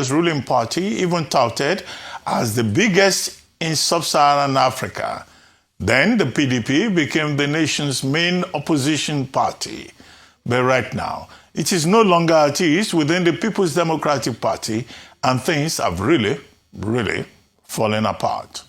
Nigeria's ruling party, even touted as the biggest in sub-Saharan Africa. Then the PDP became the nation's main opposition party. But right now, it is no longer at ease within the People's Democratic Party, and things have really fallen apart.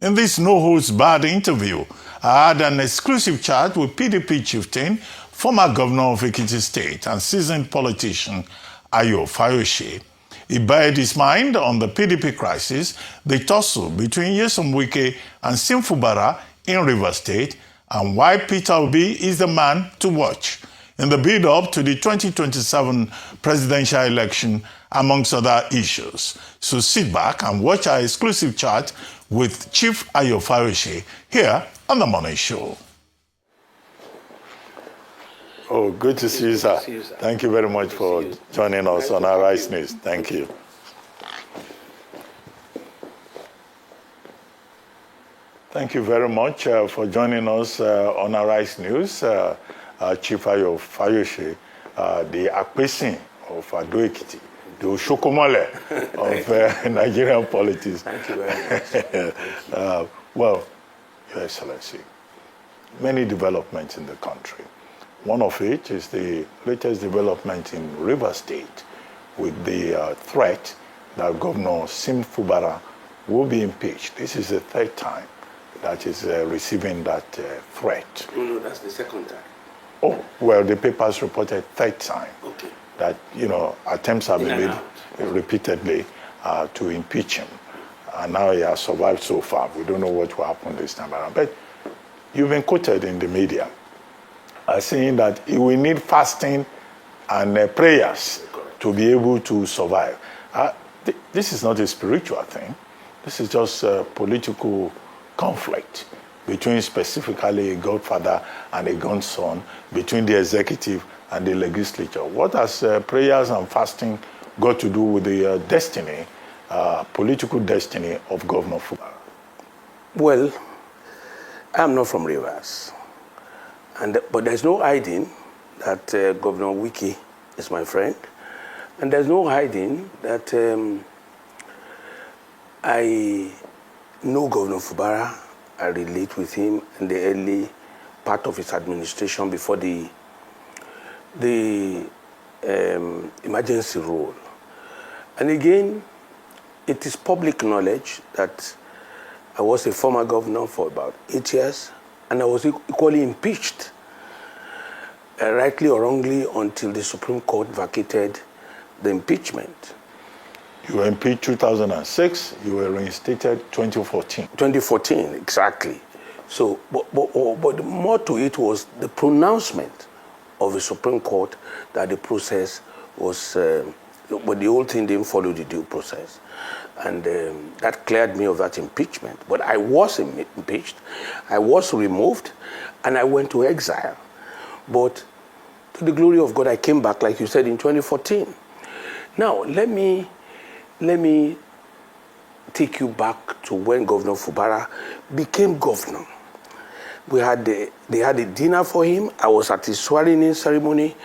In this no-holds-barred interview, I had an exclusive chat with PDP chieftain, former governor of Ekiti State and seasoned politician Fayose. He bared his mind on the PDP crisis, the tussle between Nyesom Wike and Sim Fubara in Rivers State, and why Peter Obi is the man to watch in the build-up to the 2027 presidential election, amongst other issues. So sit back and watch our exclusive chat with Chief Fayose here on The Morning Show. Oh, good to see you, sir. Thank you very much for joining us on our Rice News. Thank you. Thank you very much for joining us on our Rice News. Chief Fayose, the Akpesin of Ado Ekiti, the Oshokomole of Nigerian politics. Thank you very much. Well, Your Excellency, many developments in the country. One of it is the latest development in Rivers State with the threat that Governor Sim Fubara will be impeached. This is the third time that is receiving that threat. No, that's the second time. Oh, well, the papers reported third time. Okay. That, attempts have been made repeatedly to impeach him. And now he has survived so far. We don't know what will happen this time around. But you've been quoted in the media as saying that he will need fasting and prayers to be able to survive. This is not a spiritual thing. This is just a political conflict between specifically a godfather and a godson, between the executive and the legislature. What has prayers and fasting got to do with the destiny, political destiny of Governor Fubara? Well, I'm not from Rivers, but there's no hiding that Governor Wike is my friend, and there's no hiding that I know Governor Fubara. I relate with him in the early part of his administration before the emergency rule. And again, it is public knowledge that I was a former governor for about 8 years, and I was equally impeached, rightly or wrongly, until the Supreme Court vacated the impeachment. You were impeached 2006, you were reinstated 2014. 2014, exactly. So, but more to it was the pronouncement of the Supreme Court that the process was, but the whole thing didn't follow the due process. And that cleared me of that impeachment. But I was impeached, I was removed, and I went to exile. But to the glory of God, I came back, like you said, in 2014. Now, let me take you back to when Governor Fubara became governor. They had a dinner for him. I was at his swearing-in ceremony.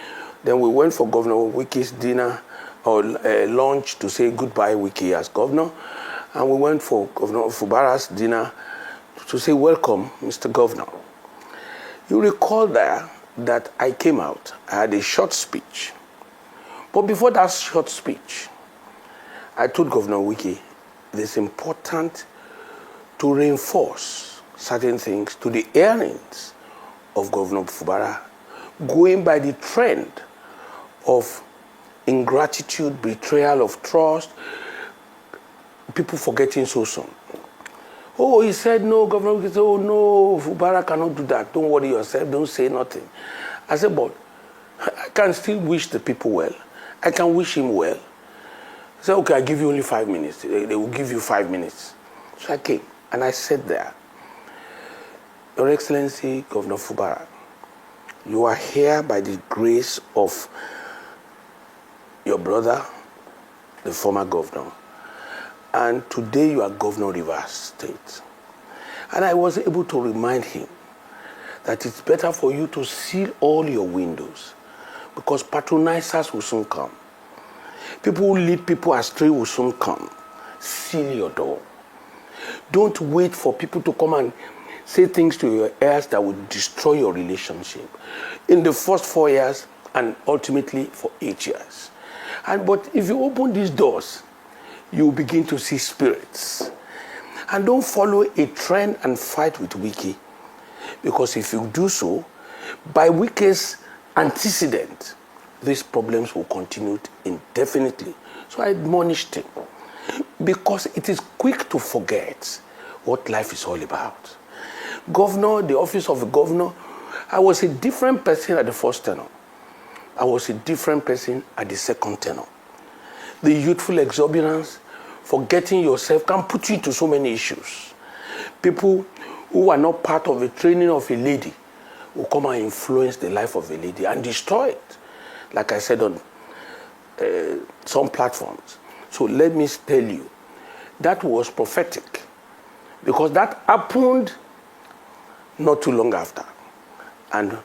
Then we went for Governor Wike's dinner or lunch to say goodbye, Wike, as governor. And we went for Governor Fubara's dinner to say welcome, Mr. Governor. You recall there that I came out. I had a short speech. But before that short speech, I told Governor Wike it is important to reinforce certain things to the earnings of Governor Fubara, going by the trend of ingratitude, betrayal of trust, people forgetting so soon. Oh, he said no, Governor Wike said, oh no, Fubara cannot do that. Don't worry yourself, don't say nothing. I said, but I can still wish the people well. I can wish him well. I said, okay, I give you only 5 minutes. They will give you 5 minutes. So I came and I sat there. Your Excellency, Governor Fubara, you are here by the grace of your brother, the former governor. And today you are Governor of Rivers State. And I was able to remind him that it's better for you to seal all your windows because patronizers will soon come. People who lead people astray will soon come. Seal your door. Don't wait for people to come and say things to your ears that will destroy your relationship in the first 4 years and ultimately for 8 years. But if you open these doors, you will begin to see spirits. And don't follow a trend and fight with Wiki, because if you do so, by Wiki's antecedent, these problems will continue indefinitely. So I admonished him, because it is quick to forget what life is all about. Governor, the office of a governor, I was a different person at the first tenure. I was a different person at the second tenure. The youthful exuberance, forgetting yourself, can put you into so many issues. People who are not part of the training of a lady will come and influence the life of a lady and destroy it, like I said on some platforms. So let me tell you, that was prophetic, because that happened not too long after. And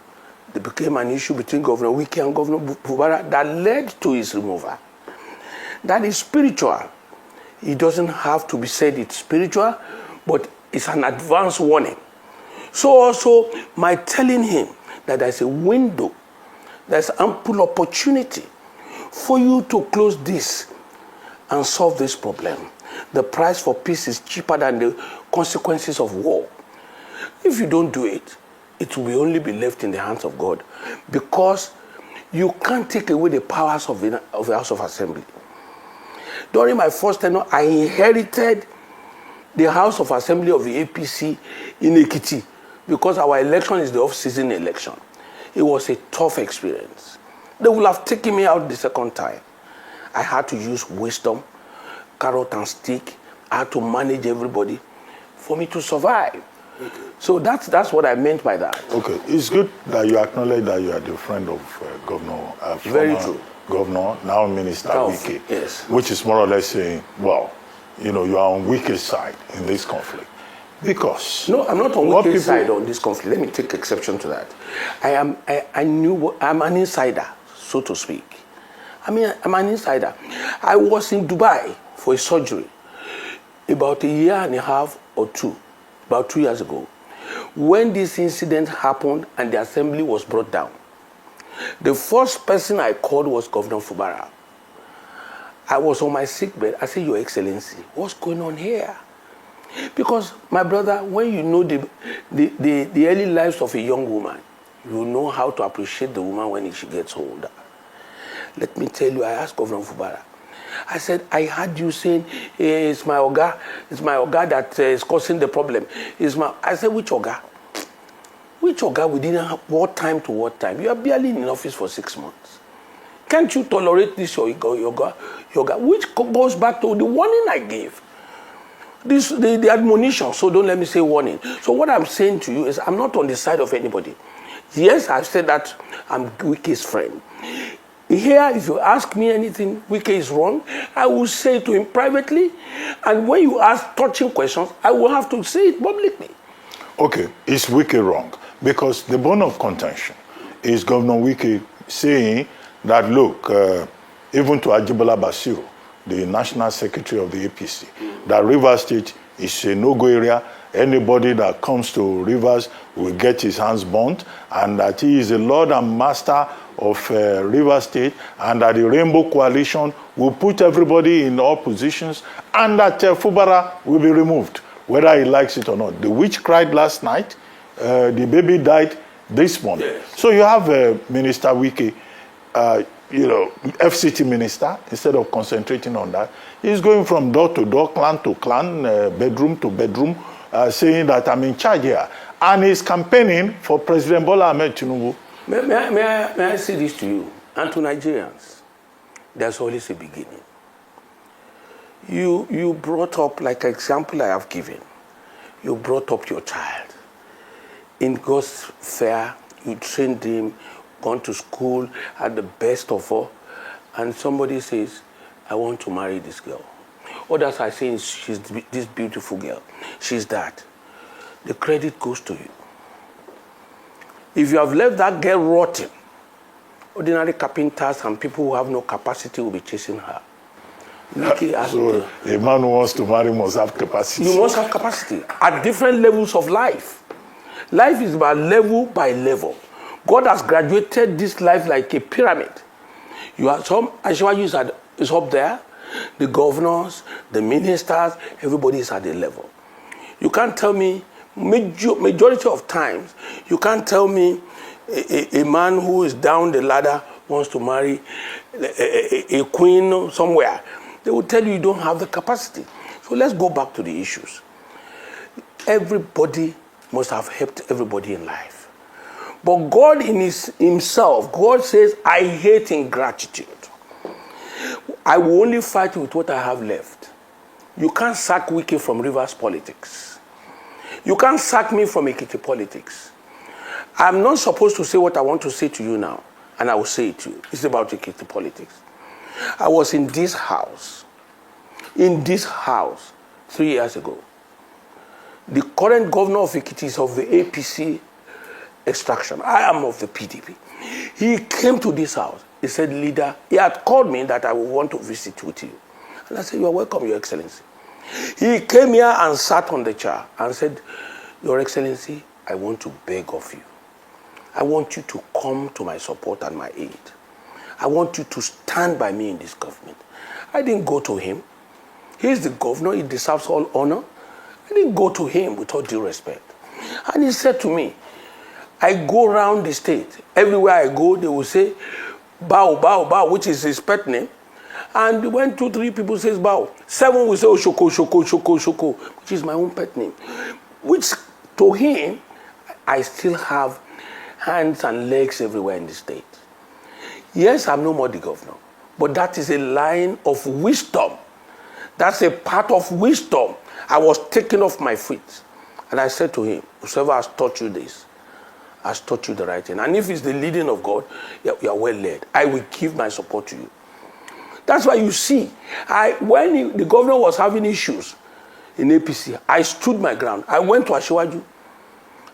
there became an issue between Governor Wiki and Governor Fubara that led to his removal. That is spiritual. It doesn't have to be said it's spiritual, but it's an advance warning. So also, my telling him that there's a window, there's ample opportunity for you to close this and solve this problem. The price for peace is cheaper than the consequences of war. If you don't do it, it will only be left in the hands of God, because you can't take away the powers of the House of Assembly. During my first tenure, I inherited the House of Assembly of the APC in Ekiti, because our election is the off-season election. It was a tough experience. They would have taken me out the second time. I had to use wisdom, carrot and stick. I had to manage everybody for me to survive. Okay. So that's what I meant by that. Okay, it's good that you acknowledge that you are the friend of Governor. Very true. Governor, now Minister Wiki. Yes. Which is more or less saying, well, you know, are on Wiki's side in this conflict. Because... No, I'm not on Wiki's side on this conflict. Let me take exception to that. I'm an insider, so to speak. I'm an insider. I was in Dubai for a surgery about a year and a half or two, about 2 years ago, when this incident happened and the assembly was brought down. The first person I called was Governor Fubara. I was on my sickbed. I said, Your Excellency, what's going on here? Because, my brother, when you know the early lives of a young woman, you know how to appreciate the woman when she gets older. Let me tell you, I asked Governor Fubara. I said, I heard you saying, it's my Oga that is causing the problem. I said, which Oga? Which Oga? We didn't have what time to what time? You are barely in office for 6 months. Can't you tolerate this, your Oga? Which goes back to the warning I gave. The admonition, so don't let me say warning. So what I'm saying to you is, I'm not on the side of anybody. Yes, I've said that I'm Wiki's friend. Here, if you ask me anything, Wiki is wrong, I will say it to him privately. And when you ask touching questions, I will have to say it publicly. Okay, is Wiki wrong? Because the bone of contention is Governor Wiki saying that, look, even to Ajibola Basiru, the National Secretary of the APC, that Rivers State is a no-go area. Anybody that comes to Rivers will get his hands burnt, and that he is the Lord and Master of Rivers State, and that the Rainbow Coalition will put everybody in all positions, and that Fubara will be removed, whether he likes it or not. The witch cried last night. The baby died this morning. Yes. So you have Minister Wiki, FCT minister, instead of concentrating on that, he's going from door to door, clan to clan, bedroom to bedroom, saying that I'm in charge here. And he's campaigning for President Bola Ahmed Tinubu. May I say this to you and to Nigerians? There's always a beginning. You brought up, like an example I have given, you brought up your child. In God's fair, you trained him, gone to school, had the best of all, and somebody says, I want to marry this girl. Others are saying, she's this beautiful girl. She's that. The credit goes to you. If you have left that girl rotting, ordinary carpenters and people who have no capacity will be chasing her. So a man who wants to marry must have capacity. You must have capacity at different levels of life. Life is about level by level. God has graduated this life like a pyramid. You have some, Ashwaju is up there, the governors, the ministers, everybody is at a level. You can't tell me, majority of times, you can't tell me a man who is down the ladder wants to marry a queen somewhere. They will tell you don't have the capacity. So let's go back to the issues. Everybody must have helped everybody in life. But God in himself, God says, I hate ingratitude. I will only fight with what I have left. You can't sack Wiki from Rivers politics. You can't sack me from Ekiti politics. I'm not supposed to say what I want to say to you now, and I will say it to you. It's about Ekiti politics. I was in this house 3 years ago. The current governor of Ekiti is of the APC extraction. I am of the PDP. He came to this house. He said, leader, he had called me that I would want to visit with you. And I said, you are welcome, Your Excellency. He came here and sat on the chair and said, Your Excellency, I want to beg of you. I want you to come to my support and my aid. I want you to stand by me in this government. I didn't go to him. He's the governor. He deserves all honor. I didn't go to him with all due respect. And he said to me, I go around the state. Everywhere I go, they will say, bow, bow, bow, which is his pet name. And when 2, 3 people say bow, 7 will say, oh, Shoko, Shoko, Shoko, Shoko, which is my own pet name. Which, to him, I still have hands and legs everywhere in the state. Yes, I'm no more the governor, but that is a line of wisdom. That's a part of wisdom. I was taken off my feet. And I said to him, whoever has taught you this, has taught you the right thing. And if it's the leading of God, you are well led. I will give my support to you. That's why you see, when the governor was having issues in APC, I stood my ground. I went to Ashwaju.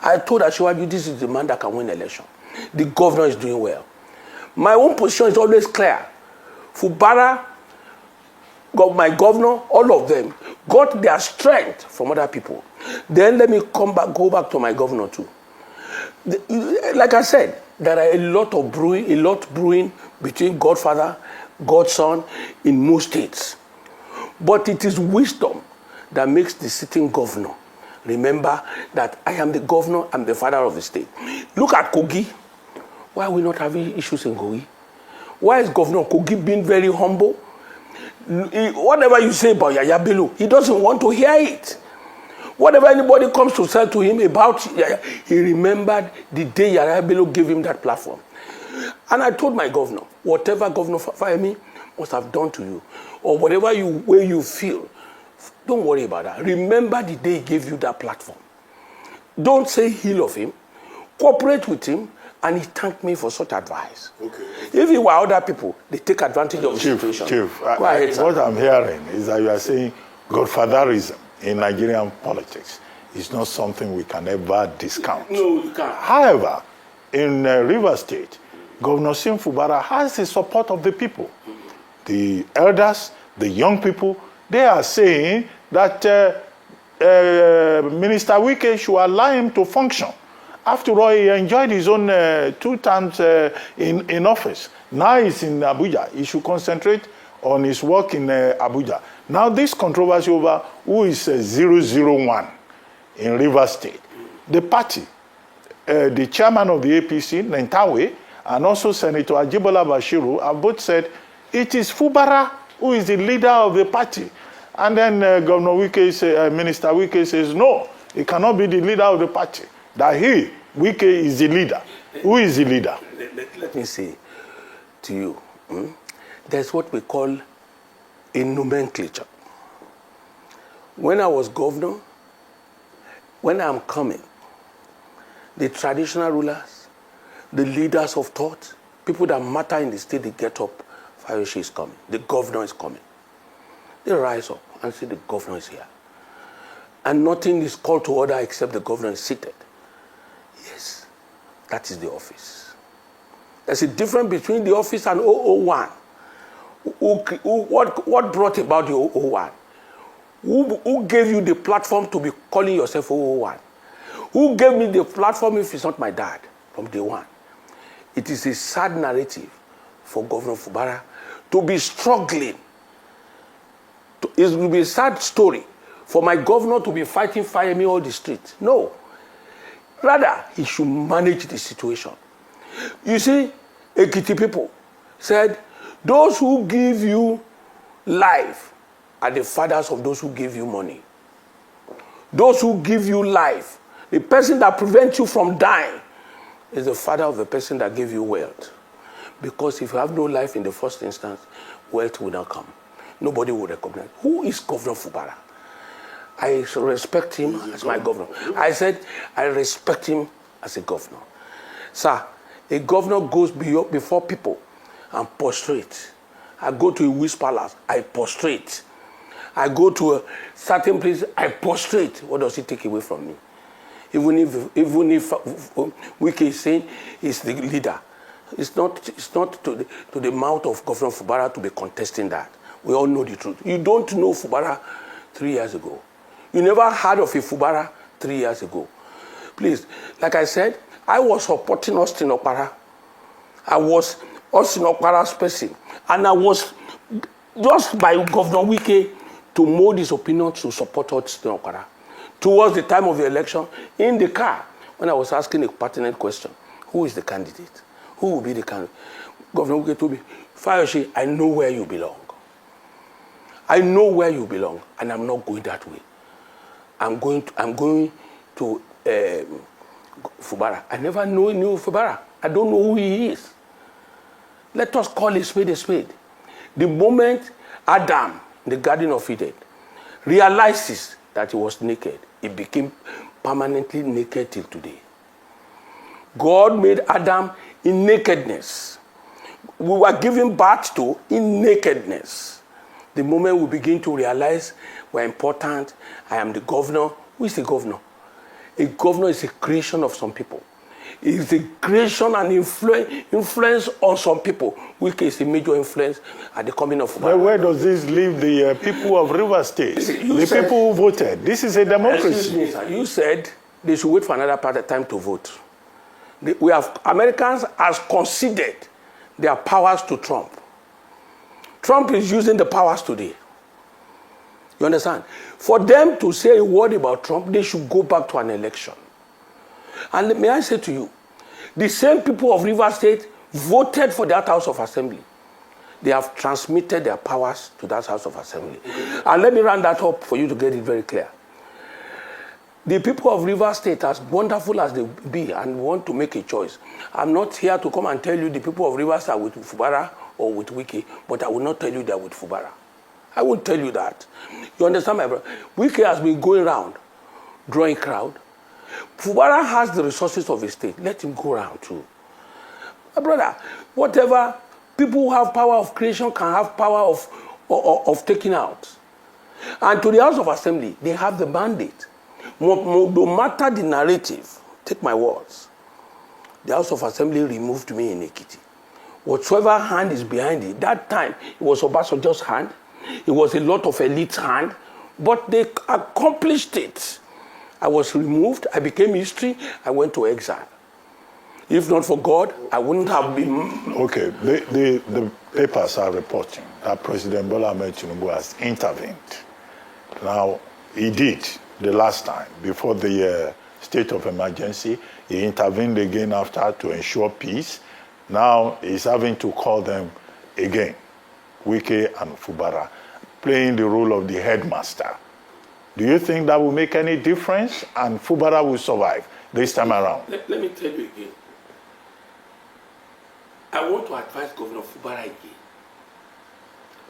I told Ashwaju, this is the man that can win election. The governor is doing well. My own position is always clear. Fubara, my governor, all of them got their strength from other people. Then let me go back to my governor too. Like I said, there are a lot brewing between Godfather, Godson in most states. But it is wisdom that makes the sitting governor remember that I am the governor, I'm the father of the state. Look at Kogi. Why are we not having issues in Kogi? Why is Governor Kogi being very humble? Whatever you say about Yaya Bello, he doesn't want to hear it. Whatever anybody comes to say to him about Yaya, he remembered the day Yaya Bello gave him that platform. And I told my governor, whatever Governor Fayemi must have done to you, or whatever way you feel, don't worry about that. Remember the day he gave you that platform. Don't say ill of him. Cooperate with him. And he thanked me for such advice. Okay. If it were other people, they take advantage of the situation. Chief, what I'm hearing is that you are saying Godfatherism in Nigerian politics is not something we can ever discount. No, you can't. However, in Rivers State, Governor Sim Fubara has the support of the people. The elders, the young people, they are saying that Minister Wike should allow him to function. After all, he enjoyed his own 2 terms in office. Now he's in Abuja. He should concentrate on his work in Abuja. Now this controversy over who is 001 in Rivers State. The party, the chairman of the APC, Nentawe, and also Senator Ajibola Bashiru have both said it is Fubara who is the leader of the party. And then Governor Wike, Minister Wike says, no, he cannot be the leader of the party. That Wike is the leader. Who is the leader? Let me say to you, there's what we call a nomenclature. When I was governor, when I'm coming, the traditional rulers, the leaders of thought, people that matter in the state, they get up, Fayose is coming, the governor is coming. They rise up and say the governor is here. And nothing is called to order except the governor is seated. Yes, that is the office. There's a difference between the office and 001. What brought about the 001? Who gave you the platform to be calling yourself 001? Who gave me the platform if it's not my dad from day one? It is a sad narrative for Governor Fubara to be struggling. It will be a sad story for my governor to be fighting fire me all the streets. No. Rather, he should manage the situation. You see, Ekiti people said, those who give you life are the fathers of those who give you money. Those who give you life, the person that prevents you from dying, is the father of the person that gave you wealth. Because if you have no life in the first instance, wealth will not come. Nobody will recognize. Who is Governor Fubara? I respect him as my governor. I said, I respect him as a governor. Sir, a governor goes before people and prostrate. I go to a wish palace, I prostrate. I go to a certain place, I prostrate. What does he take away from me? Even if Wike is saying he's the leader, it's not to the mouth of Governor Fubara to be contesting that. We all know the truth. You don't know Fubara 3 years ago. You never heard of a Fubara 3 years ago. Please, like I said, I was supporting Austin Okpara. I was Austin Okpara's person. And I was just by Governor Wike to mold his opinion to support Austin Okpara. Towards the time of the election, in the car, when I was asking a pertinent question, who is the candidate? Who will be the candidate? Governor Wike told me, Fayose, I know where you belong. I know where you belong, and I'm not going that way. I'm going to Fubara. I never knew Fubara. I don't know who he is. Let us call a spade a spade. The moment Adam, in the Garden of Eden, realizes that he was naked, he became permanently naked till today. God made Adam in nakedness. We were given birth to in nakedness. The moment we begin to realize we're important, I am the governor. Who is the governor? A governor is a creation of some people. It is a creation and influence on some which is a major influence at the coming of. Well, where does this leave the people of River State? The people who voted. This is a democracy. Excuse me, sir. You said they should wait for another part of time to vote. Americans has conceded their powers to Trump. Trump is using the powers today. You understand? For them to say a word about Trump, they should go back to an election. And may I say to you, the same people of River State voted for that House of Assembly. They have transmitted their powers to that House of Assembly. And let me round that up for you to get it very clear. The people of River State, as wonderful as they be and want to make a choice, I'm not here to come and tell you the people of River State are with Fubara or with Wike, but I will not tell you they are with Fubara. I won't tell you that. You understand, my brother? Wike has been going around, drawing crowd. Fubara has the resources of a state. Let him go around too. My brother, whatever people who have power of creation can have power of taking out. And to the House of Assembly, they have the mandate. No matter the narrative, take my words, the House of Assembly removed me in Ekiti. Whatsoever hand is behind it, that time it was Obasanjo's hand, it was a lot of elite's hand, but they accomplished it. I was removed, I became history, I went to exile. If not for God, I wouldn't have been. Okay, the papers are reporting that President Bola Ahmed Tinubu has intervened. Now, he did the last time, before the state of emergency. He intervened again after to ensure peace. Now, he's having to call them again, Wike and Fubara, playing the role of the headmaster. Do you think that will make any difference and Fubara will survive this time around? Let me tell you again. I want to advise Governor Fubara again.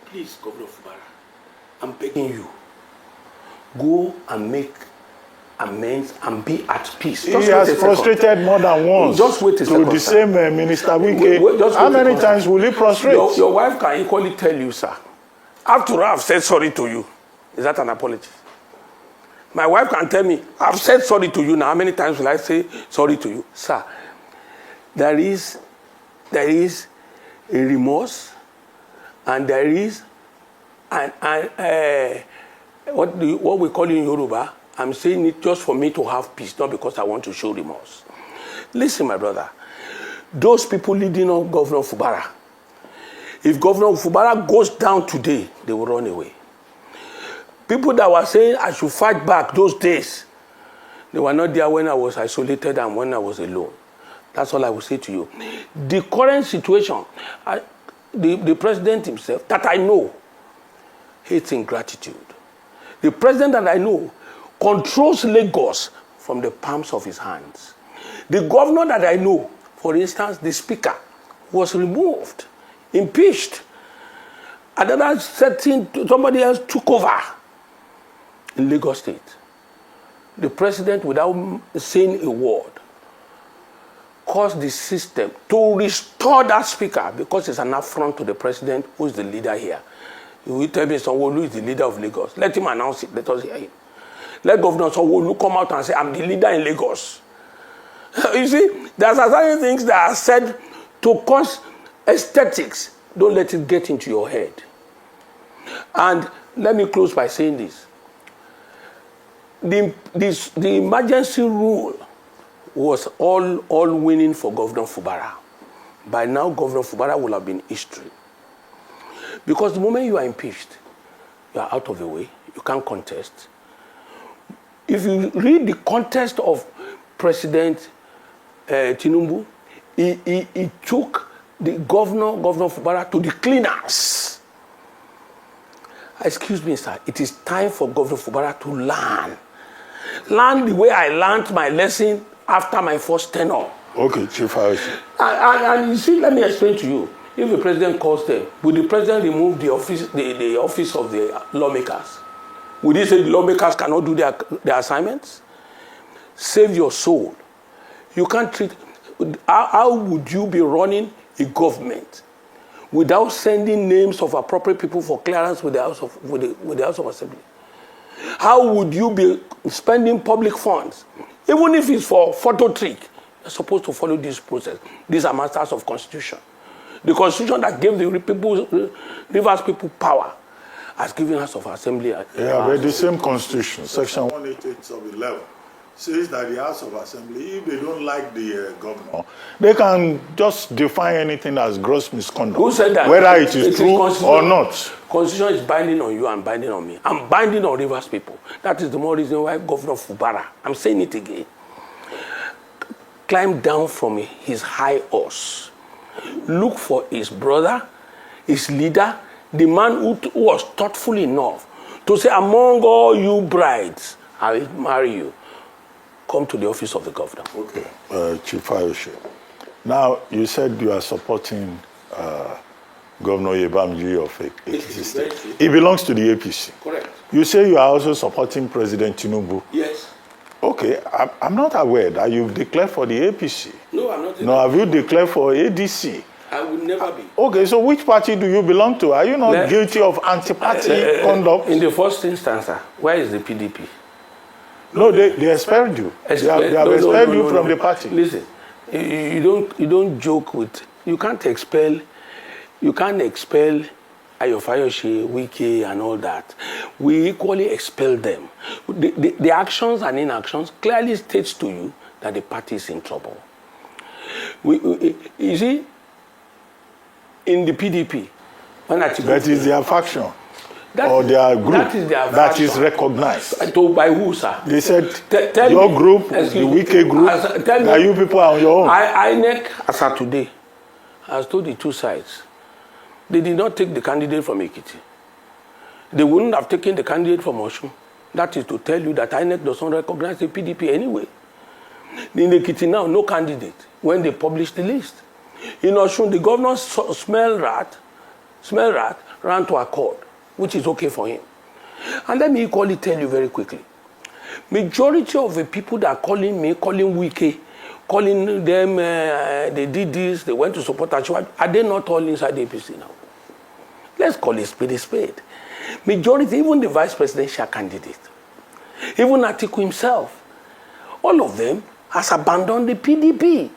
Please, Governor Fubara, I'm begging you, go and make amends and be at peace. He has frustrated more than once. Just wait a second, to the same Minister Wike. How many times will he frustrate? Your wife can equally tell you, sir. After all, I've said sorry to you. Is that an apology? My wife can tell me, I've said sorry to you now. How many times will I say sorry to you? Sir, there is a remorse And there is what we call in Yoruba, I'm saying it just for me to have peace, not because I want to show remorse. Listen, my brother, those people leading on Governor Fubara, if Governor Fubara goes down today, they will run away. People that were saying I should fight back those days, they were not there when I was isolated and when I was alone. That's all I will say to you. The current situation, the president himself, that I know, hates ingratitude. The president that I know controls Lagos from the palms of his hands. The governor that I know, for instance, the speaker, was removed, impeached. Another setting, somebody else took over in Lagos State. The president, without saying a word, caused the system to restore that speaker because it's an affront to the president who is the leader here. You will tell me Sowore is the leader of Lagos. Let him announce it. Let us hear him. Let Governor Sowore come out and say, I'm the leader in Lagos. You see, there are certain things that are said to cause aesthetics. Don't let it get into your head. And let me close by saying this. The emergency rule was all winning for Governor Fubara. By now, Governor Fubara will have been history. Because the moment you are impeached, you are out of the way. You can't contest. If you read the context of President Tinubu, he took the Governor Fubara to the cleaners. Excuse me, sir. It is time for Governor Fubara to learn. Learn the way I learned my lesson after my first tenure. Okay, Chief Fayose. And you see, let me explain to you. If the president calls them, will the president remove the office of the lawmakers? Would he say the lawmakers cannot do their assignments? Save your soul. You can't treat. How would you be running a government without sending names of appropriate people for clearance with the House of Assembly? How would you be spending public funds, even if it's for photo trick? You're supposed to follow this process. These are masters of constitution. The constitution that gave the Rivers people power has given House of Assembly. Yeah, but the same constitution, section 188 of 11, says that the House of Assembly, if they don't like the governor, they can just define anything as gross misconduct. Who said that? Whether it is true or not. Constitution is binding on you and binding on me. I'm binding on Rivers people. That is the more reason why Governor Fubara, I'm saying it again, climbed down from his high horse. Look for his brother, his leader, the man who was thoughtful enough to say, among all you brides, I will marry you. Come to the office of the governor. Okay, Chief Fayose. Now, you said you are supporting Governor Yebamji of Ekiti State. He belongs to the APC. Correct. You say you are also supporting President Tinubu. Yes. Okay, I'm not aware that you've declared for the APC. No, I'm not. No, have you declared for ADC? I will never be. Okay, so which party do you belong to? Are you not guilty of anti-party conduct? In the first instance, where is the PDP? No, they expelled you. They have expelled you from the party. Listen, you don't joke with. You can't expel Fayose, Wike, and all that. We equally expel them. The actions and inactions clearly states to you that the party is in trouble. You see, in the PDP, that is their faction. Or their group that is recognized. By who, sir? They said your group, the Wike group, that you people are on your own. INEC, as of today, has told the two sides. They did not take the candidate from Ekiti. They wouldn't have taken the candidate from Osun. That is to tell you that INEC does not recognize the PDP anyway. In Ekiti now, no candidate when they published the list. In Osun, the governor smell rat, ran to accord, which is okay for him. And let me equally tell you very quickly. Majority of the people that are calling me, calling Wike, calling them, they did this, they went to support Achua, are they not all inside the APC now? Let's call it spade a spade. Majority, even the vice presidential candidate, even Atiku himself, all of them has abandoned the PDP.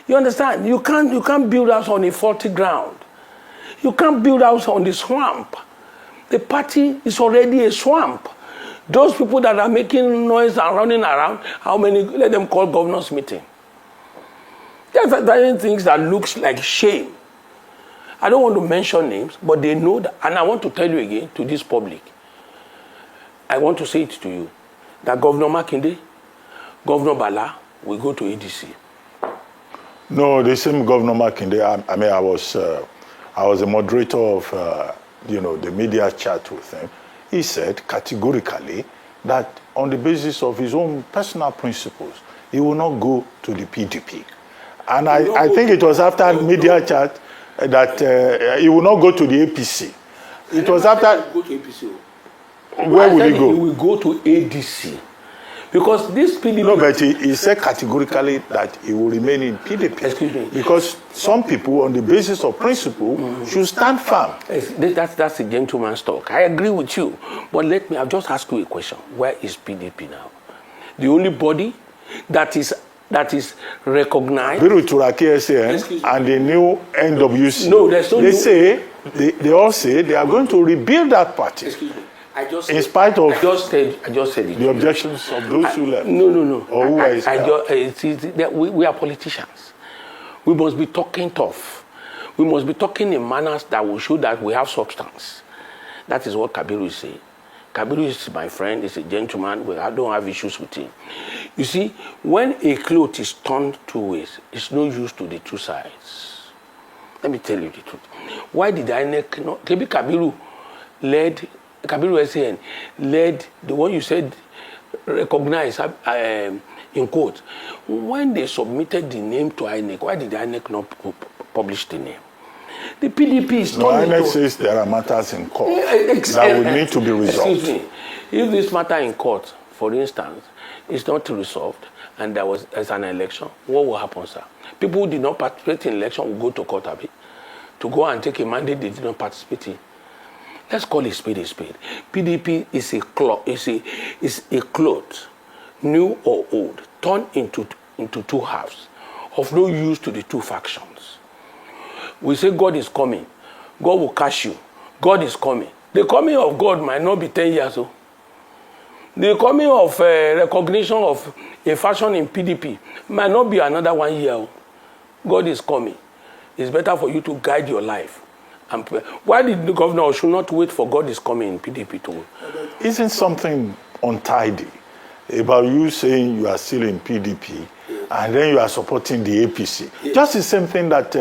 You understand? You can't build us on a faulty ground. You can't build house on the swamp. The party is already a swamp. Those people that are making noise and running around, how many, let them call governors meeting. There's things that looks like shame. I don't want to mention names, but they know that, and I want to tell you again to this public, I want to say it to you, that Governor Makinde, Governor Bala will go to ADC. No, the same Governor Makinde, I was a moderator of, the media chat with him. He said categorically that on the basis of his own personal principles, he will not go to the PDP. And I think it was after media chat that he will not go to the APC. It was after... Go to APC. Where will he go? He will go to ADC. Because this PDP... No, but he said categorically that he will remain in PDP. Excuse me. Because some people, on the basis of principle, should stand firm. That's a gentleman's talk. I agree with you. But I'll just ask you a question. Where is PDP now? The only body that is recognized... and the new NWC. No, there's no... They all say they are going to rebuild that party. Excuse me. In spite of I just said it. The objections of those who left. No. Or who are we are politicians. We must be talking tough. We must be talking in manners that will show that we have substance. That is what Kabiru is saying. Kabiru is my friend. He's a gentleman. I don't have issues with him. You see, when a cloth is turned two ways, it's no use to the two sides. Let me tell you the truth. Why did INEC not? Maybe Kabiru SAN led the one you said recognized in quote. When they submitted the name to INEC, why did INEC not publish the name? The PDP is not... No, INEC says there are matters in court that would need to be resolved. Excuse me. If this matter in court, for instance, is not resolved and there's an election, what will happen, sir? People who did not participate in election will go to court, to go and take a mandate they did not participate in. Let's call a spade a spade. PDP is a cloth, new or old, turned into two halves, of no use to the two factions. We say God is coming. God will catch you. God is coming. The coming of God might not be 10 years old. The coming of recognition of a faction in PDP might not be another 1 year old. God is coming. It's better for you to guide your life. Why did the governor should not wait for God is coming in PDP to win? Isn't something untidy about you saying you are still in PDP and then you are supporting the APC? Just the same thing that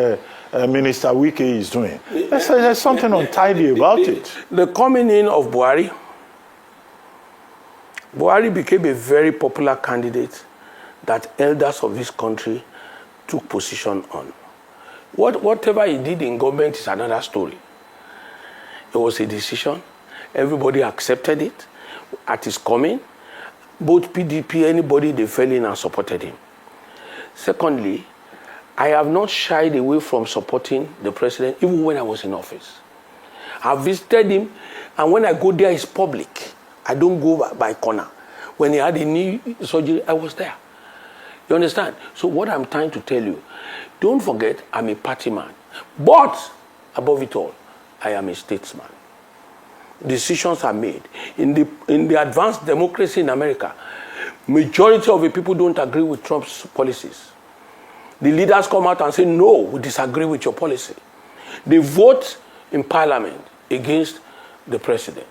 Minister Wike is doing. There's something untidy about it. The coming in of Buhari became a very popular candidate that elders of this country took position on. Whatever he did in government is another story. It was a decision. Everybody accepted it. At his coming, both PDP, anybody, they fell in and supported him. Secondly, I have not shied away from supporting the president even when I was in office. I visited him, and when I go there, it's public. I don't go by corner. When he had a knee surgery, I was there. You understand? So what I'm trying to tell you, don't forget, I'm a party man. But, above it all, I am a statesman. Decisions are made. In the advanced democracy in America, majority of the people don't agree with Trump's policies. The leaders come out and say, no, we disagree with your policy. They vote in parliament against the president.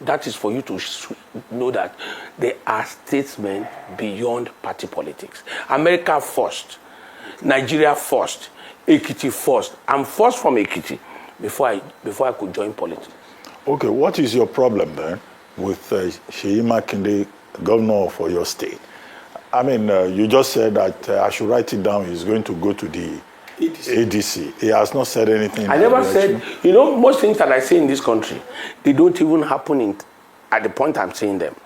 That is for you to know that they are statesmen beyond party politics. America first, Nigeria first, Ekiti first. I'm first from Ekiti before I could join politics. Okay, what is your problem then with Seyi Makinde, governor for your state? I mean, you just said that I should write it down. He's going to go to the ADC. He has not said anything. I never said, most things that I say in this country, they don't even happen at the point I'm saying them.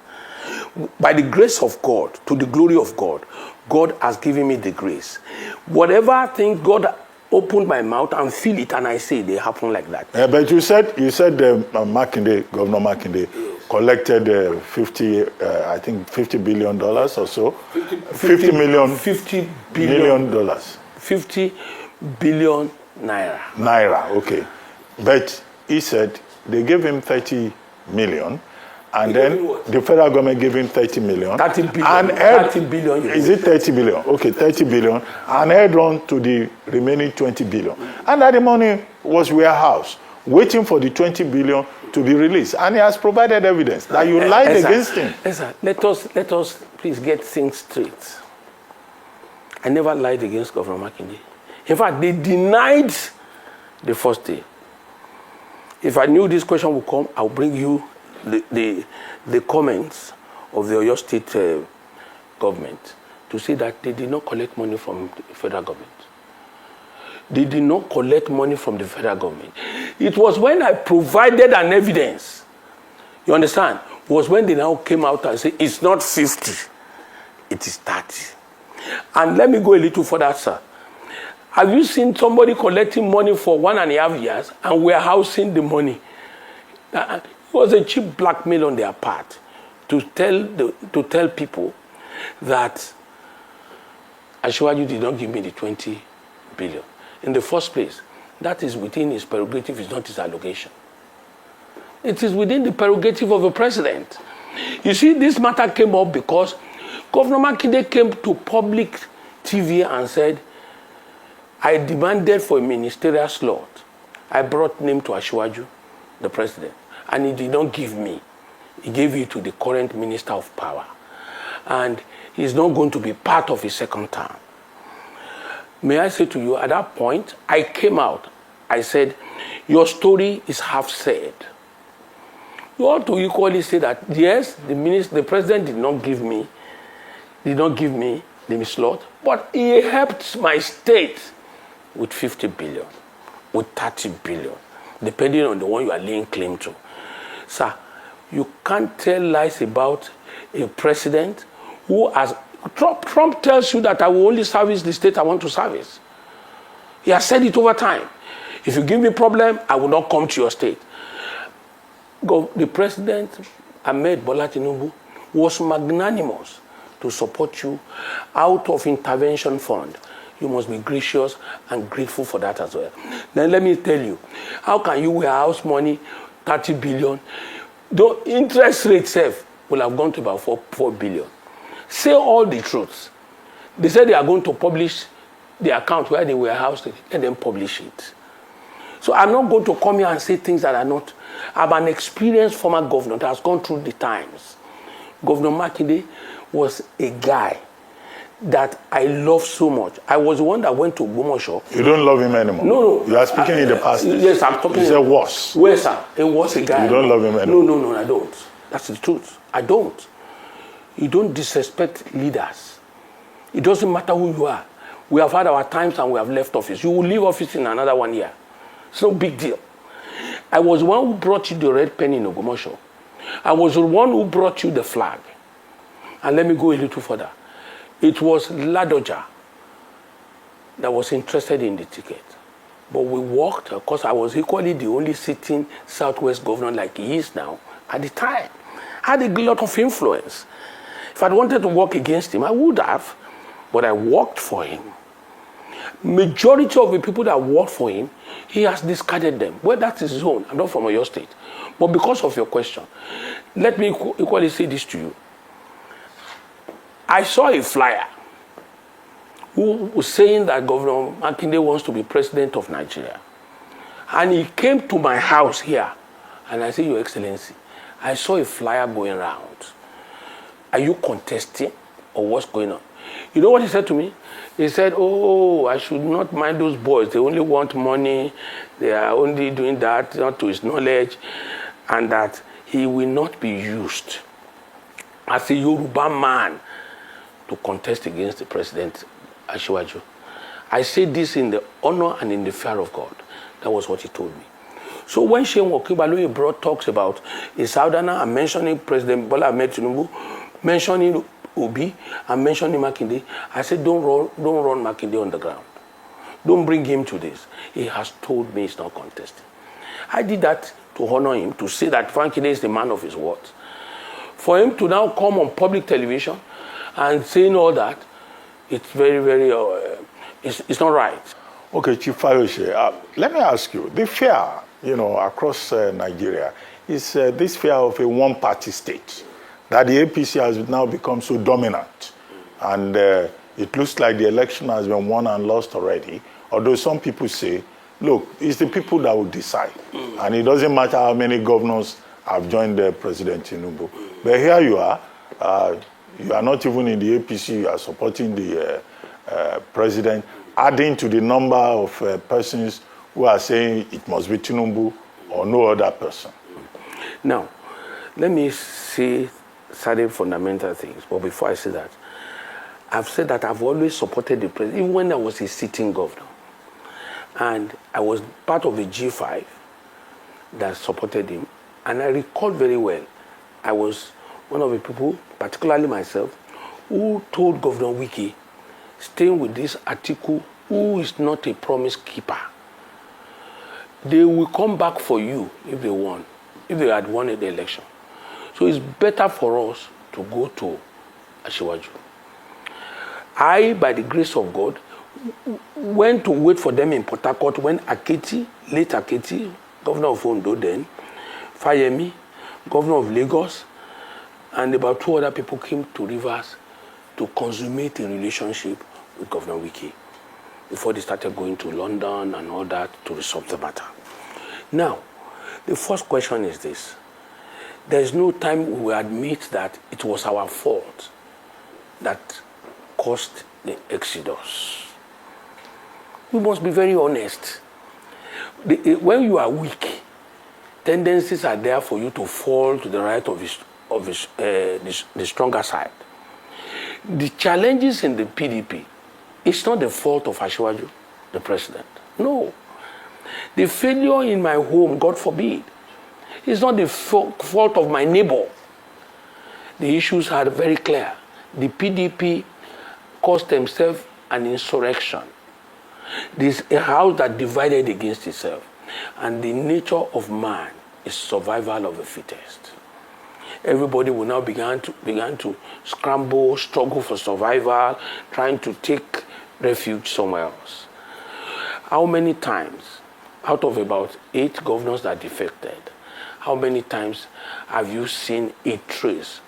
By the grace of God, to the glory of God, God has given me the grace. Whatever thing God opened my mouth and feel it and I say, they happen like that. But you said Makinde, Governor Makinde, collected $50 billion or so. $50 billion. 50 billion naira. Naira, okay. But he said they gave him 30 million, and They gave then him what? the federal government gave him 30 million. 30 billion. And 30 billion. Is it 30 billion? Okay, 30 billion. And held on to the remaining 20 billion. And that the money was warehoused, waiting for the 20 billion to be released. And he has provided evidence that you lied against him. Let us please get things straight. I never lied against Governor Makinde. In fact, they denied the first day. If I knew this question would come, I'll bring you the comments of the Oyo State government to say that they did not collect money from the federal government. They did not collect money from the federal government. It was when I provided an evidence, you understand, was when they now came out and said, it's not 50, it is 30. And let me go a little further, sir. Have you seen somebody collecting money for 1.5 years and warehousing the money? It was a cheap blackmail on their part to tell people that Asiwaju did not give me the 20 billion. In the first place, that is within his prerogative, it's not his allocation. It is within the prerogative of the president. You see, this matter came up because Governor Makinde came to public TV and said, I demanded for a ministerial slot. I brought name to Asiwaju, the president, and he did not give me. He gave it to the current minister of power. And he's not going to be part of his second term. May I say to you, at that point, I came out. I said, your story is half said. You ought to equally say that, yes, the president did not give me the slot, but he helped my state with 50 billion, with 30 billion, depending on the one you are laying claim to. Sir, you can't tell lies about a president who has... Trump tells you that I will only service the state I want to service. He has said it over time. If you give me a problem, I will not come to your state. The president, Ahmed Bola Tinubu, was magnanimous to support you out of intervention fund. You must be gracious and grateful for that as well. Then let me tell you, how can you warehouse money, 30 billion? The interest rate itself will have gone to about 4 billion. Say all the truths. They said they are going to publish the account where they warehoused it and then publish it. So I'm not going to come here and say things that are not. I'm an experienced former governor that has gone through the times. Governor Makinde was a guy that I love so much. I was the one that went to Ogbomoso. You don't love him anymore? No. You are speaking in the past. Yes, I'm talking. You said was. Well, sir, it was a guy. You don't love him anymore? No, I don't. That's the truth. I don't. You don't disrespect leaders. It doesn't matter who you are. We have had our times and we have left office. You will leave office in another 1 year. It's no big deal. I was the one who brought you the red pen in Ogbomoso. I was the one who brought you the flag. And let me go a little further. It was Ladoja that was interested in the ticket. But we worked, because I was equally the only sitting Southwest governor like he is now at the time. I had a lot of influence. If I'd wanted to work against him, I would have, but I worked for him. Majority of the people that worked for him, he has discarded them. Well, that's his own. I'm not from Oyo State. But because of your question, let me equally say this to you. I saw a flyer who was saying that Governor Makinde wants to be president of Nigeria. And he came to my house here, and I said, Your Excellency, I saw a flyer going around. Are you contesting or what's going on? You know what he said to me? He said, oh, I should not mind those boys. They only want money. They are only doing that, not to his knowledge. And that he will not be used as a Yoruba man to contest against the president, Asiwaju. I say this in the honor and in the fear of God. That was what he told me. So when Shehu Okibaloye brought talks about a Southerner and mentioning President Bola Ahmed Tinubu, mentioning Obi and mentioning Makinde, I said, don't run Makinde on the ground. Don't bring him to this. He has told me he's not contesting. I did that to honor him, to say that Makinde is the man of his words. For him to now come on public television and saying all that, it's very, very, it's not right. Okay, Chief Fayose, let me ask you, the fear across Nigeria is this fear of a one-party state, that the APC has now become so dominant. And it looks like the election has been won and lost already, although some people say, look, it's the people that will decide. And it doesn't matter how many governors have joined President Tinubu. But here you are not even in the APC, you are supporting the president, adding to the number of persons who are saying it must be Tinubu or no other person. Now, let me say certain fundamental things. But before I say that, I've said that I've always supported the president, even when I was a sitting governor. And I was part of the G5 that supported him. And I recall very well, I was one of the people, particularly myself, who told Governor Wike, staying with this Atiku, who is not a promise keeper. They will come back for you if they won, if they had won the election. So it's better for us to go to Asiwaju. I, by the grace of God, went to wait for them in Port Harcourt when Aketi, late Aketi, governor of Ondo then, Fayemi, governor of Lagos, and about 2 other people came to Rivers to consummate a relationship with Governor Wike before they started going to London and all that to resolve the matter. Now, the first question is this. There is no time we will admit that it was our fault that caused the exodus. We must be very honest. When you are weak, tendencies are there for you to fall to the right of the stronger side. The challenges in the PDP, it's not the fault of Asiwaju, the president. No. The failure in my home, God forbid, is not the fault of my neighbor. The issues are very clear. The PDP caused themselves an insurrection. This is a house that divided against itself. And the nature of man is survival of the fittest. Everybody will now begin to scramble, struggle for survival, trying to take refuge somewhere else. How many times, out of about 8 governors that defected, how many times have you seen a trace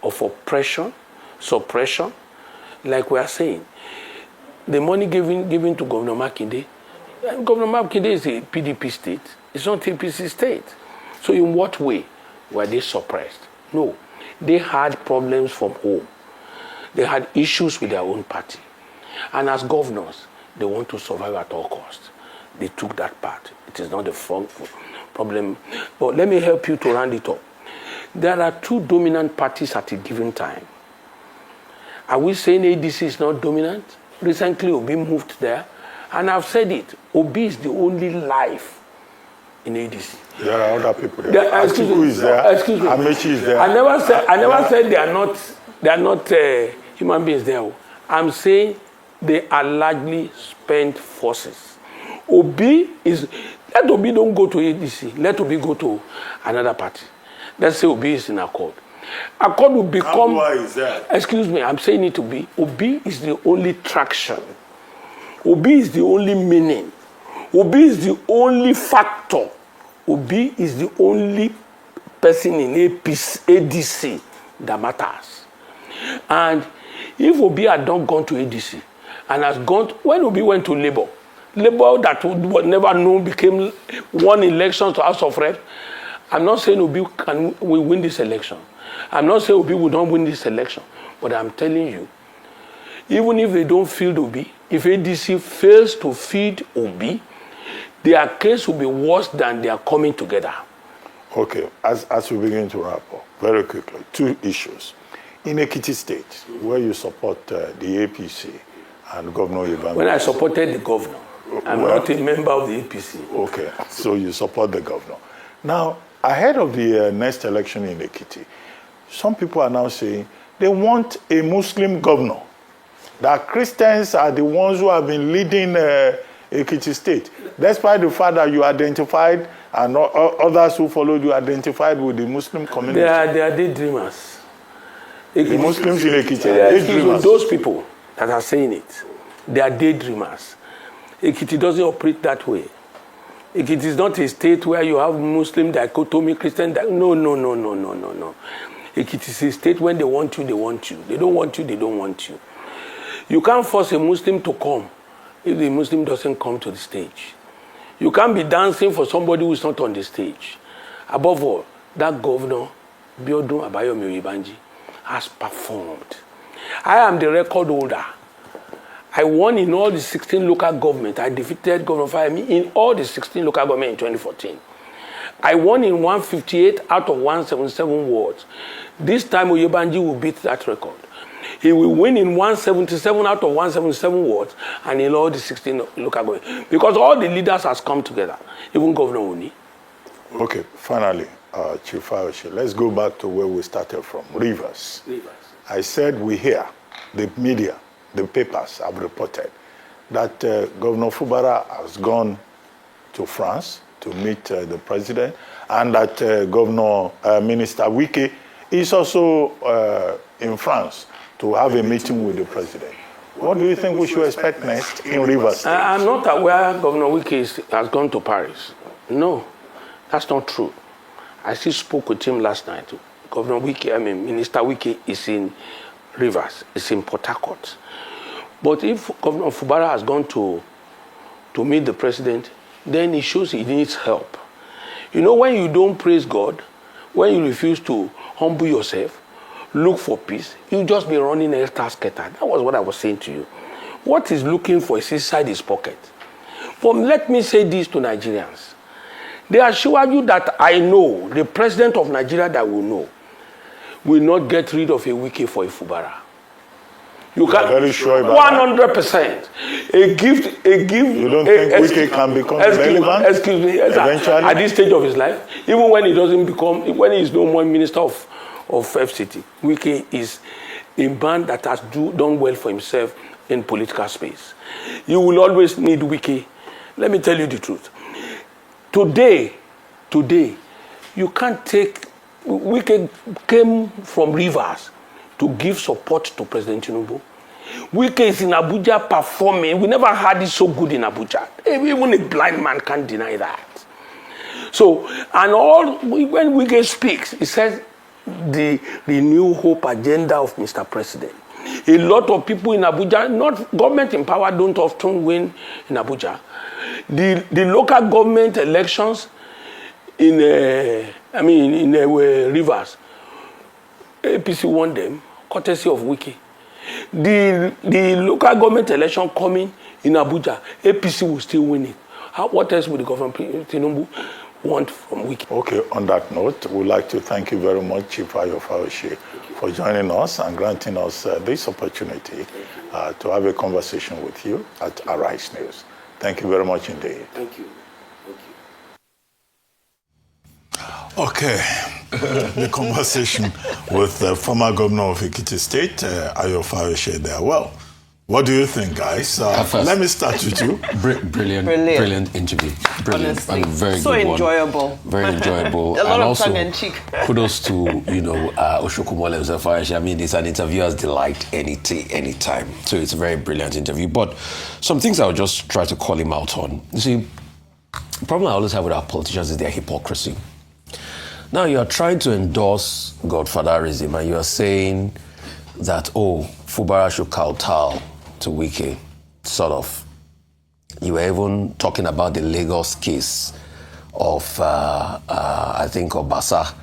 of oppression, suppression? Like we are saying, the money given to Governor Makinde, Governor Makinde is a PDP state. It's not a APC state. So in what way were they suppressed? No. They had problems from home. They had issues with their own party. And as governors, they want to survive at all costs. They took that part. It is not the problem. But let me help you to round it up. There are 2 dominant parties at a given time. Are we saying ADC is not dominant? Recently, Obi moved there. And I've said it. Obi is the only life in ADC. There are other people there. Atiku is there. Excuse me. Amechi is there. I never said they are not human beings there. I'm saying they are largely spent forces. Obi is, let Obi don't go to ADC. Let Obi go to another party. Let's say Obi is in Accord. Accord will become, is there? excuse me, I'm saying it to be, Obi is the only traction. Obi is the only meaning. Obi is the only factor. Obi is the only person in ADC that matters. And if Obi had not gone to ADC and has gone, when Obi went to Labour that was never known became won elections to House of Reps, I'm not saying Obi will win this election. I'm not saying Obi will not win this election. But I'm telling you, even if they don't feed Obi, if ADC fails to feed Obi, their case will be worse than they are coming together. Okay, as we begin to wrap up, very quickly, 2 issues. In Ekiti State, where you support the APC and Governor Ivan. When I supported the governor, I'm not a member of the APC. Okay, so you support the governor. Now, ahead of the next election in Ekiti, some people are now saying they want a Muslim governor. That Christians are the ones who have been leading Ekiti State. Despite the fact that you identified and others who followed you identified with the Muslim community. They are daydreamers. The Muslims in Ekiti are daydreamers. Those people that are saying it, they are daydreamers. Ekiti doesn't operate that way. It is not a state where you have Muslim dichotomy, Christian dichotomy. No. It is a state when they want you, they want you. They don't want you, they don't want you. You can't force a Muslim to come if the Muslim doesn't come to the stage. You can't be dancing for somebody who's not on the stage. Above all, that governor, Biodun Abayomi Oyebanji, has performed. I am the record holder. I won in all the 16 local government. I defeated Governor Fayemi in all the 16 local government in 2014. I won in 158 out of 177 wards. This time Oyebanji will beat that record. He will win in 177 out of 177 wards and in all the 16 local government. Because all the leaders has come together, even Governor Oni. Okay, finally, Chief Fayose, let's go back to where we started from, Rivers. I said we hear, the media, the papers have reported that Governor Fubara has gone to France to meet the president, and that Minister Wike is also in France to have a meeting with the president. What do you think we should expect next in Rivers State? I'm not aware Governor Wike has gone to Paris. No, that's not true. I still spoke with him last night. Minister Wike is in Rivers, is in Port Harcourt. But if Governor Fubara has gone to meet the president, then it shows he needs help. You know, when you don't praise God, when you refuse to humble yourself, look for peace, you just be running extra scatter. That was what I was saying to you. What he's looking for is inside his pocket. But let me say this to Nigerians. They assure you that I know, the president of Nigeria that will not get rid of a Wike for a Fubara. You can very sure about 100%. A gift. You don't think Wike can become relevant? Excuse me. Eventually? At this stage of his life, even when he doesn't become, when he is no more minister of FCT, Wike is a man that has done well for himself in political space. You will always need Wike. Let me tell you the truth. Today, you can't take. Wike came from Rivers to give support to President Tinubu. Wike is in Abuja performing. We never had it so good in Abuja. Even a blind man can't deny that. So, when Wike speaks, he says the Renew Hope agenda of Mr. President. A lot of people in Abuja, not government in power, don't often win in Abuja. The local government elections in Rivers, APC won them, courtesy of Wike. The local government election coming in Abuja, APC will still win it. What else would the government Tinubu want from Wike? Okay, on that note, we'd like to thank you very much, Chief Fayose, for joining us and granting us this opportunity to have a conversation with you at Arise News. Thank you very much indeed. Thank you. Okay, the conversation with the former governor of Ekiti State, Fayose there. Well, what do you think, guys? Let me start with you. Brilliant interview. Brilliant. Honestly, and very so good enjoyable. One. Very enjoyable. A lot and of also, tongue and cheek. kudos to, Oshokumole Fayose. I mean, it's an interviewer's delight anytime. So it's a very brilliant interview. But some things I'll just try to call him out on. You see, the problem I always have with our politicians is their hypocrisy. Now, you are trying to endorse godfatherism and you are saying that, Fubara should kowtow to Wike, sort of. You were even talking about the Lagos case of, I think, Obasa,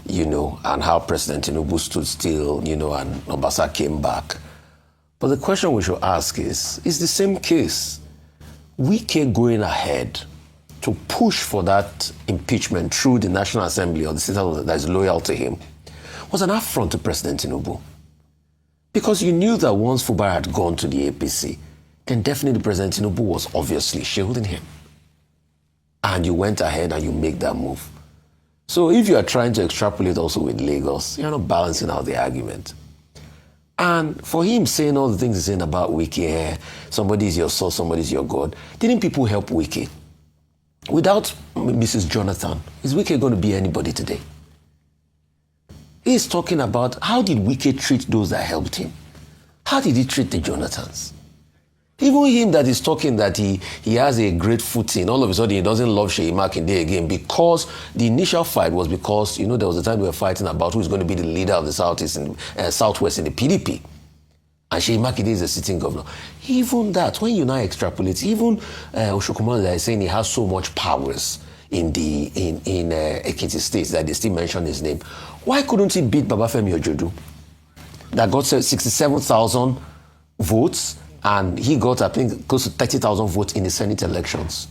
and how President Tinubu stood still, and Obasa came back. But the question we should ask is the same case. Wike going ahead to push for that impeachment through the National Assembly or the state that is loyal to him was an affront to President Tinubu. Because you knew that once Fubara had gone to the APC, then definitely President Tinubu was obviously shielding him. And you went ahead and you make that move. So if you are trying to extrapolate also with Lagos, you're not balancing out the argument. And for him saying all the things he's saying about Wike, somebody is your source, somebody is your God, didn't people help Wike? Without Mrs. Jonathan, is Wike going to be anybody today? He's talking about how did Wike treat those that helped him? How did he treat the Jonathans? Even him that is talking that he has a great footing, all of a sudden he doesn't love Seyi Makinde again because the initial fight was because, there was a time we were fighting about who is going to be the leader of the Southwest in the PDP. And Seyi Makinde is a sitting governor. Even that, when you now extrapolate, even Oshokumole is saying he has so much powers in Ekiti State that they still mention his name. Why couldn't he beat Babafemi Ojodu that got 67,000 votes? And he got, I think, close to 30,000 votes in the Senate elections.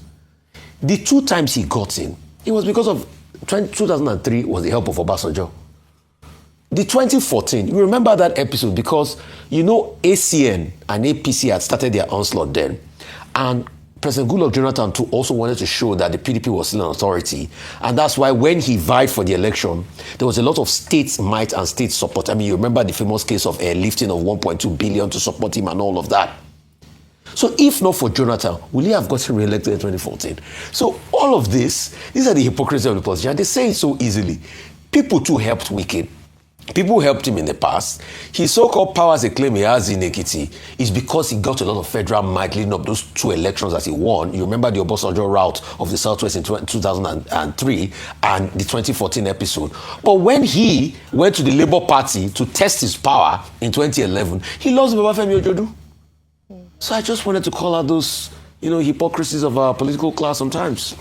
The 2 times he got in, it was because of 2003 was the help of Obasanjo. The 2014, you remember that episode because, ACN and APC had started their onslaught then. And President Goodluck Jonathan too also wanted to show that the PDP was still an authority. And that's why when he vied for the election, there was a lot of state might and state support. I mean, you remember the famous case of a lifting of 1.2 billion to support him and all of that. So if not for Jonathan, will he have gotten re-elected in 2014? So all of this, these are the hypocrisy of the politician. They say it so easily. People too helped Wike. People helped him in the past. His so-called powers he claim he has in Ekiti is because he got a lot of federal might leading up those 2 elections that he won. You remember the Obasanjo route of the Southwest in 2003 and the 2014 episode. But when he went to the Labour Party to test his power in 2011, he lost Babafemi Ojodu. So I just wanted to call out those hypocrisies of our political class sometimes.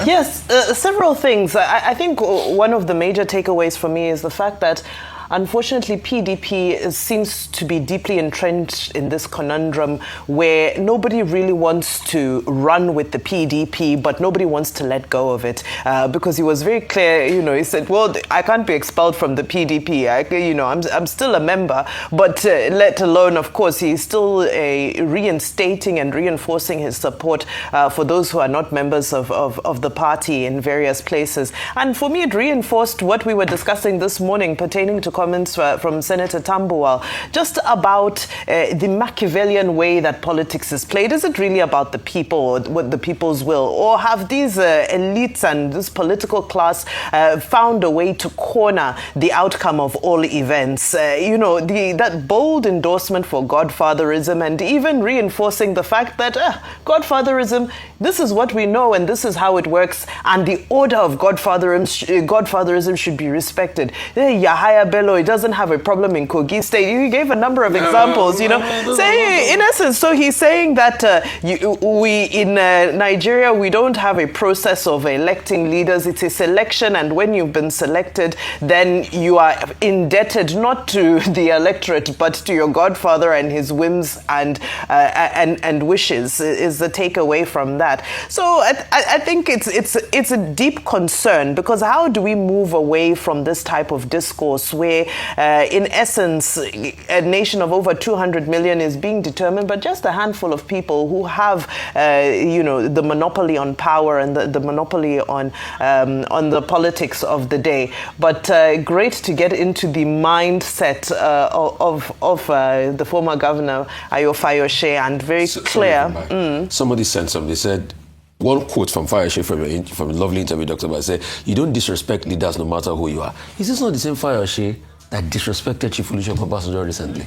Yes, several things. I think one of the major takeaways for me is the fact that unfortunately, PDP seems to be deeply entrenched in this conundrum where nobody really wants to run with the PDP, but nobody wants to let go of it. Because he was very clear, he said, well, I can't be expelled from the PDP. I'm still a member, but let alone, of course, he's still reinstating and reinforcing his support for those who are not members of the party in various places. And for me, it reinforced what we were discussing this morning pertaining to comments from Senator Tambuwal, just about the Machiavellian way that politics is played. Is it really about the people or what the people's will? Or have these elites and this political class found a way to corner the outcome of all events? That bold endorsement for godfatherism and even reinforcing the fact that godfatherism, this is what we know and this is how it works, and the order of godfatherism should be respected. Yahaya Bello, he doesn't have a problem in Kogi State. You gave a number of examples, Say, in essence, so he's saying that we in Nigeria, we don't have a process of electing leaders. It's a selection, and when you've been selected, then you are indebted not to the electorate, but to your godfather and his whims and wishes is the takeaway from that. So I think it's a deep concern, because how do we move away from this type of discourse where, in essence, a nation of over 200 million is being determined by just a handful of people who have, the monopoly on power and the monopoly on the politics of the day. But great to get into the mindset of the former governor, Fayose, and very clear. Somebody sent something. They said, one quote from Fayose from a lovely interview, Dr. Ba, said, "You don't disrespect leaders no matter who you are." Is this not the same Fayose that disrespected Chief Olusegun Obasanjo recently?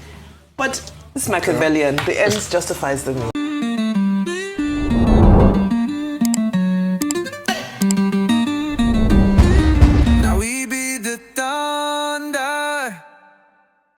But it's Machiavellian. The ends justifies the means.